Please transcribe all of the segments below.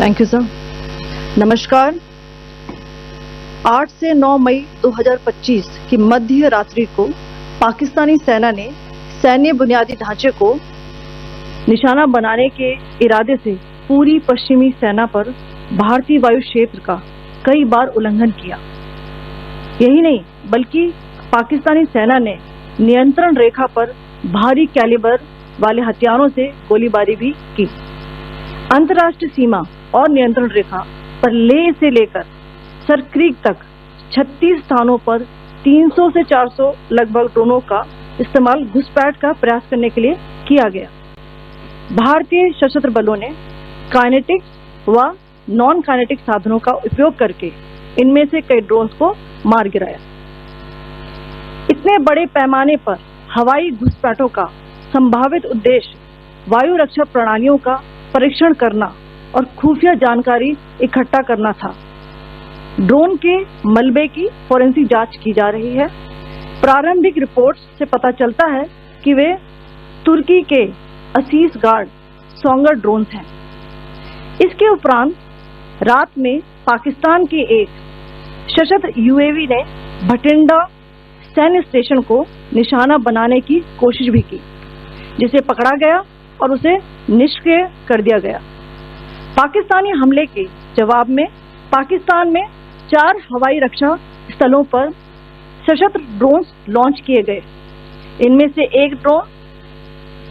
Thank you sir. नमस्कार। 8 से 9 मई 2025 की मध्य रात्रि को पाकिस्तानी सेना ने सैन्य बुनियादी ढांचे को निशाना बनाने के इरादे से पूरी पश्चिमी सेना पर भारतीय वायु क्षेत्र का कई बार उल्लंघन किया। यही नहीं बल्कि पाकिस्तानी सेना ने नियंत्रण रेखा पर भारी कैलिबर वाले हथियारों से गोलीबारी भी की। अंतर्राष्ट्रीय सीमा और नियंत्रण रेखा पर लेह से लेकर सरक्रीक तक 36 स्थानों पर 300 से 400 लगभग ड्रोनों का इस्तेमाल घुसपैठ का प्रयास करने के लिए किया गया। भारतीय सशस्त्र बलों ने काइनेटिक व नॉन काइनेटिक साधनों का उपयोग करके इनमें से कई ड्रोन्स को मार गिराया। इतने बड़े पैमाने पर हवाई घुसपैठों का संभावित उद्देश्य वायु रक्षा प्रणालियों का परीक्षण करना और खुफिया जानकारी इकट्ठा करना था। ड्रोन के मलबे की फोरेंसिक जांच की जा रही है। प्रारंभिक रिपोर्ट्स से पता चलता है कि वे तुर्की के असीस गार्ड सोंगर ड्रोन्स हैं। इसके उपरांत रात में पाकिस्तान के एक सशस्त्र यूएवी ने भटिंडा सैन्य स्टेशन को निशाना बनाने की कोशिश भी की, जिसे पकड़ा गया और उसे निष्क्रिय कर दिया गया। पाकिस्तानी हमले के जवाब में पाकिस्तान में 4 हवाई रक्षा स्थलों पर सशस्त्र ड्रोन्स लॉन्च किए गए। इनमें से एक ड्रोन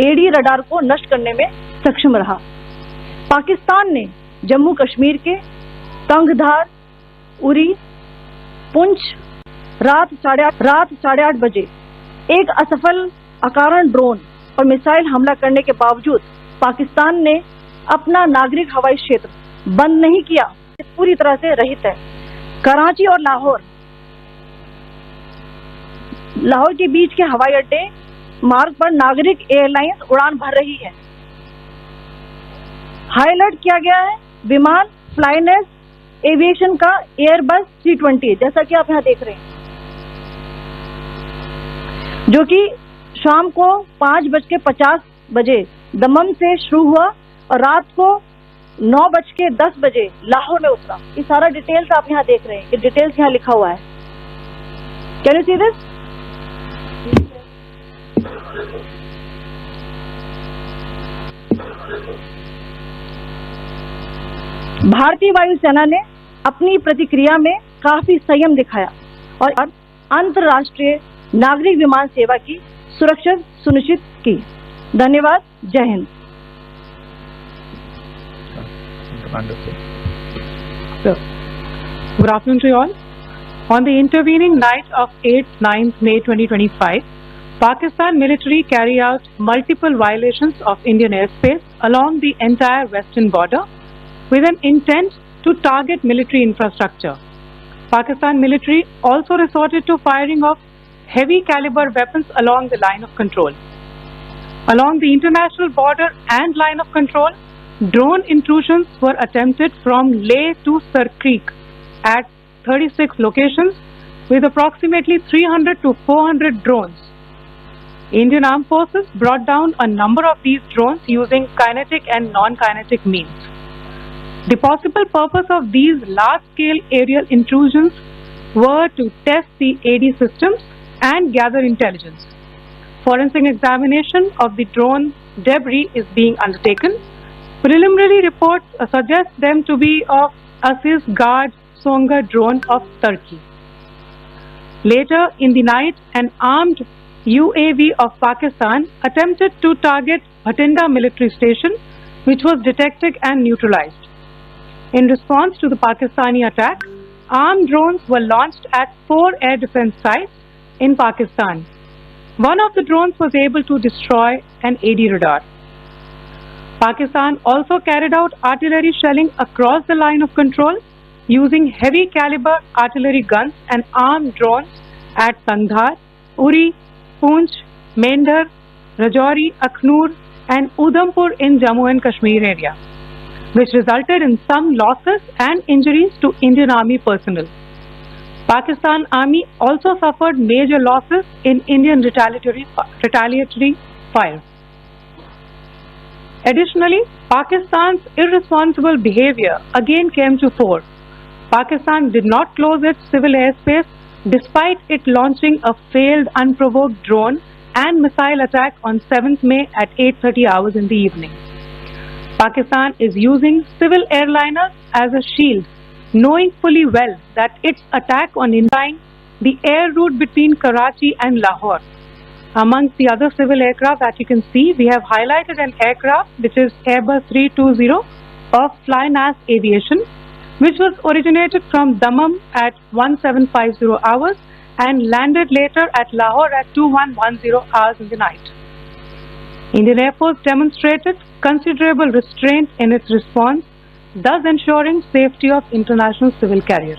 एडी रडार को नष्ट करने में सक्षम रहा। पाकिस्तान ने जम्मू कश्मीर के तंगधार, उरी, पुंछ रात 8:30 बजे एक असफल अकारण ड्रोन और मिसाइल हमला करने के बावजूद पाकिस्तान ने अपना नागरिक हवाई क्षेत्र बंद नहीं किया, पूरी तरह से रहित है। कराची और लाहौर के बीच के हवाई अड्डे मार्ग पर नागरिक एयरलाइंस उड़ान भर रही है। हाई अलर्ट किया गया है विमान फ्लाइनेस एविएशन का एयरबस 320, जैसा कि आप यहाँ देख रहे हैं, जो कि शाम को 5:50 बजे दमम से शुरू हुआ और रात को 9:10 बजे लाहौर में उतरा। ये सारा डिटेल्स आप यहाँ देख रहे हैं। ये डिटेल्स यहाँ लिखा हुआ है। Can you see this? भारतीय वायुसेना ने अपनी प्रतिक्रिया में काफी संयम दिखाया और अंतर्राष्ट्रीय नागरिक विमान सेवा की सुरक्षा सुनिश्चित की। धन्यवाद। जय Hind. Good afternoon to you all. On the intervening night of 8-9 May 2025, Pakistan military carried out multiple violations of Indian airspace along the entire western border with an intent to target military infrastructure. Pakistan military also resorted to firing of heavy caliber weapons along the line of control. Along the international border and line of control, drone intrusions were attempted from Leh to Sarkreek at 36 locations with approximately 300 to 400 drones. Indian Armed Forces brought down a number of these drones using kinetic and non-kinetic means. The possible purpose of these large-scale aerial intrusions were to test the AD systems and gather intelligence. Forensic examination of the drone debris is being undertaken. Preliminary reports suggest them to be of Aziz Guard Songa drone of Turkey. Later in the night, an armed UAV of Pakistan attempted to target Bhatinda military station, which was detected and neutralized. In response to the Pakistani attack, armed drones were launched at 4 air defense sites in Pakistan. One of the drones was able to destroy an AD radar. Pakistan also carried out artillery shelling across the line of control using heavy caliber artillery guns and armed drones at Tangdhar, Uri, Poonch, Mendhar, Rajouri, Akhnur and Udhampur in Jammu and Kashmir area, which resulted in some losses and injuries to Indian Army personnel. Pakistan Army also suffered major losses in Indian retaliatory fire. Additionally, Pakistan's irresponsible behavior again came to fore. Pakistan did not close its civil airspace despite it launching a failed unprovoked drone and missile attack on 7th May at 8:30 hours in the evening. Pakistan is using civil airliners as a shield, knowing fully well that its attack on India, the air route between Karachi and Lahore. Amongst the other civil aircraft that you can see, we have highlighted an aircraft which is Airbus 320 of Flynas Aviation, which was originated from Dammam at 1750 hours and landed later at Lahore at 2110 hours in the night. Indian Air Force demonstrated considerable restraint in its response, thus ensuring safety of international civil carriers.